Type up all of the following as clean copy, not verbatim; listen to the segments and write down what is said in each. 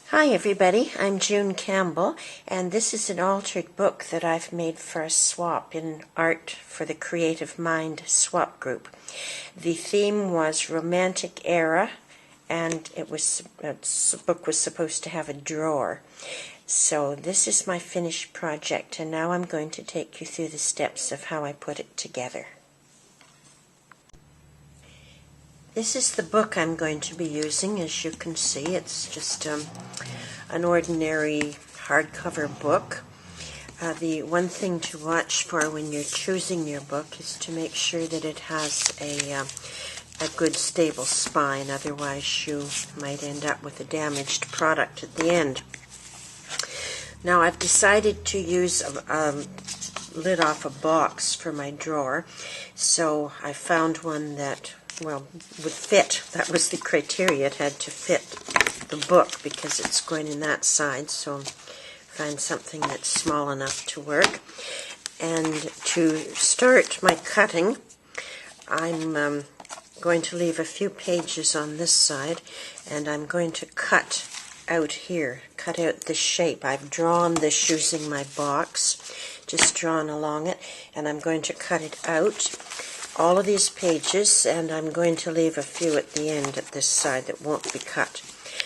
Hi everybody, I'm June Campbell, and this is an altered book that I've made for a swap in Art for the Creative Mind swap group. The theme was Romantic Era, and the book was supposed to have a drawer. So this is my finished project, and now I'm going to take you through the steps of how I put it together. This is the book I'm going to be using. As you can see, it's just an ordinary hardcover book. The one thing to watch for when you're choosing your book is to make sure that it has a good stable spine, otherwise you might end up with a damaged product at the end. Now I've decided to use a lid off a box for my drawer, so I found one that would fit. That was the criteria. It had to fit the book because it's going in that side, so find something that's small enough to work. And to start my cutting, I'm going to leave a few pages on this side, and I'm going to cut out here, cut out the shape. I've drawn this using my box, just drawn along it, and I'm going to cut it out, all of these pages, and I'm going to leave a few at the end at this side that won't be cut.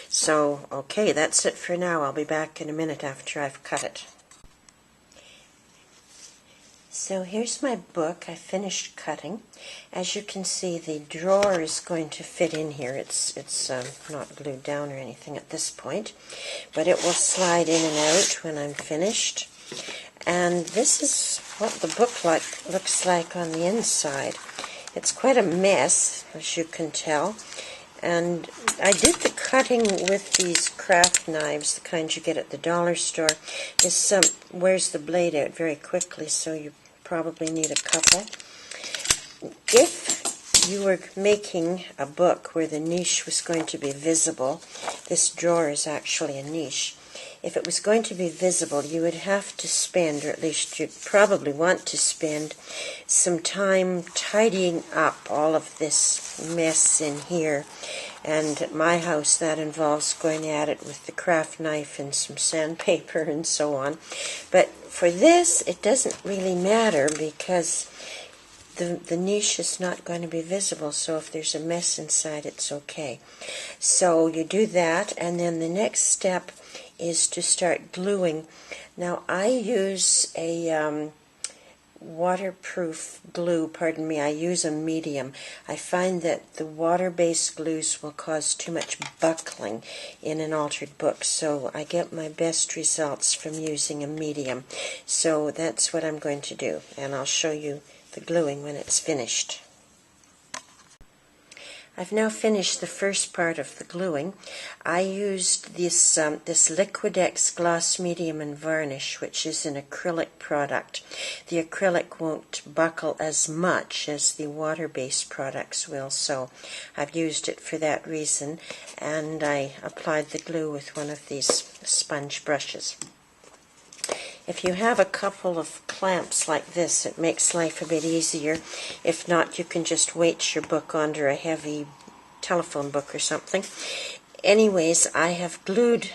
So, okay, that's it for now. I'll be back in a minute after I've cut it. So here's my book. I finished cutting. As you can see, the drawer is going to fit in here. It's not glued down or anything at this point, but it will slide in and out when I'm finished. And this is what the book looks like on the inside. It's quite a mess, as you can tell. And I did the cutting with these craft knives, the kind you get at the dollar store. This wears the blade out very quickly, so you probably need a couple. If you were making a book where the niche was going to be visible, this drawer is actually a niche. If it was going to be visible, you would have to spend, or at least you'd probably want to spend, some time tidying up all of this mess in here. And at my house, that involves going at it with the craft knife and some sandpaper and so on. But for this, it doesn't really matter because the niche is not going to be visible, so if there's a mess inside, it's okay. So you do that, and then the next step is to start gluing. Now I use a waterproof glue, I use a medium. I find that the water-based glues will cause too much buckling in an altered book, so I get my best results from using a medium. So that's what I'm going to do, and I'll show you the gluing when it's finished. I've now finished the first part of the gluing. I used this Liquidex Gloss Medium and Varnish, which is an acrylic product. The acrylic won't buckle as much as the water-based products will, so I've used it for that reason, and I applied the glue with one of these sponge brushes. If you have a couple of clamps like this, it makes life a bit easier. If not, you can just weight your book under a heavy telephone book or something. Anyways, I have glued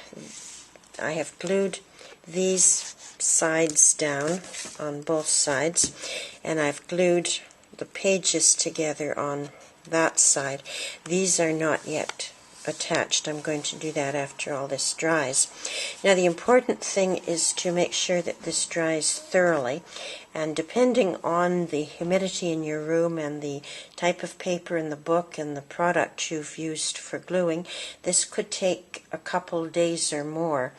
these sides down on both sides, and I've glued the pages together on that side. These are not yet attached. I'm going to do that after all this dries. Now the important thing is to make sure that this dries thoroughly, and depending on the humidity in your room and the type of paper in the book and the product you've used for gluing, this could take a couple days or more.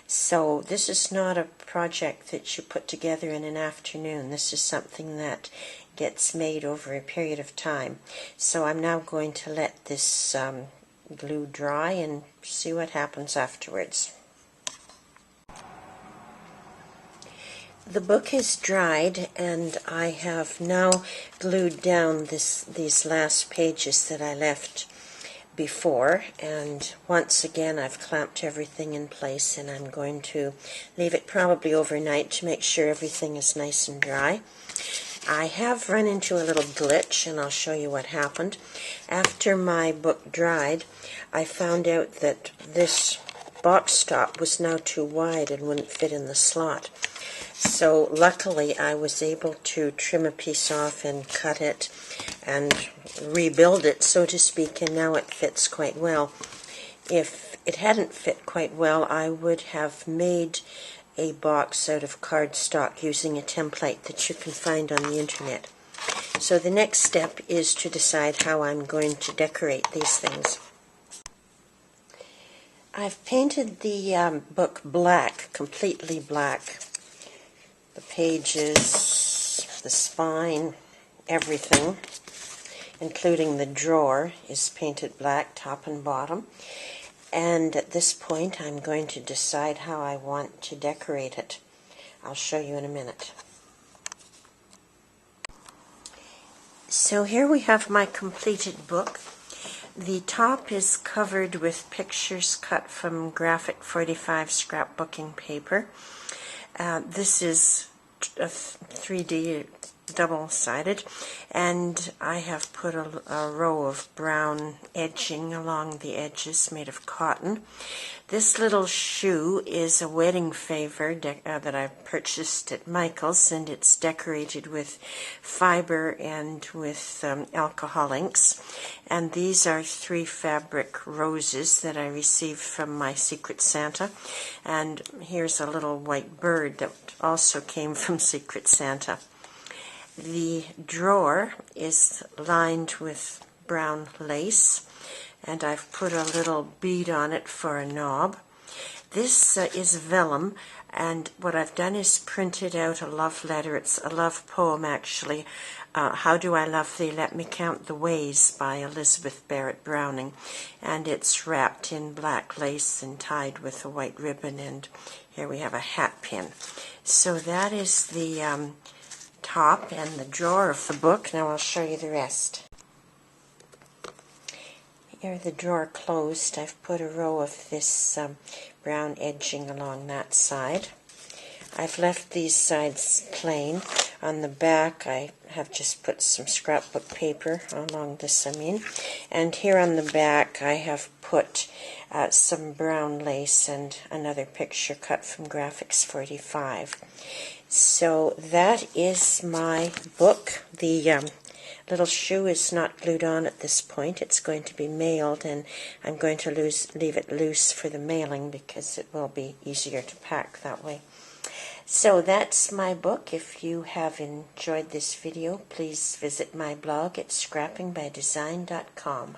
So this is not a project that you put together in an afternoon. This is something that gets made over a period of time. So I'm now going to let this glue dry and see what happens afterwards. The book is dried, and I have now glued down these last pages that I left before, and once again I've clamped everything in place, and I'm going to leave it probably overnight to make sure everything is nice and dry. I have run into a little glitch, and I'll show you what happened. After my book dried, I found out that this box top was now too wide and wouldn't fit in the slot. So luckily I was able to trim a piece off and cut it and rebuild it, so to speak, and now it fits quite well. If it hadn't fit quite well, I would have made a box out of cardstock using a template that you can find on the internet. So the next step is to decide how I'm going to decorate these things. I've painted the book black, completely black. The pages, the spine, everything, including the drawer, is painted black, top and bottom. And at this point, I'm going to decide how I want to decorate it. I'll show you in a minute. So here we have my completed book. The top is covered with pictures cut from graphic 45 scrapbooking paper. This is a 3D double-sided, and I have put a row of brown edging along the edges made of cotton. This little shoe is a wedding favor that I purchased at Michael's, and it's decorated with fiber and with alcohol inks. And these are 3 fabric roses that I received from my Secret Santa. And here's a little white bird that also came from Secret Santa. The drawer is lined with brown lace, and I've put a little bead on it for a knob. This is vellum, and what I've done is printed out a love letter. It's a love poem, actually. How Do I Love Thee? Let Me Count the Ways by Elizabeth Barrett Browning. And it's wrapped in black lace and tied with a white ribbon, and here we have a hat pin. So that is the top and the drawer of the book. Now I'll show you the rest. Here the drawer closed. I've put a row of this brown edging along that side. I've left these sides plain. On the back I have just put some scrapbook paper along this, and here on the back I have put some brown lace and another picture cut from Graphics 45. So that is my book. The little shoe is not glued on at this point. It's going to be mailed, and I'm going to leave it loose for the mailing because it will be easier to pack that way. So that's my book. If you have enjoyed this video, please visit my blog at scrappingbydesign.com.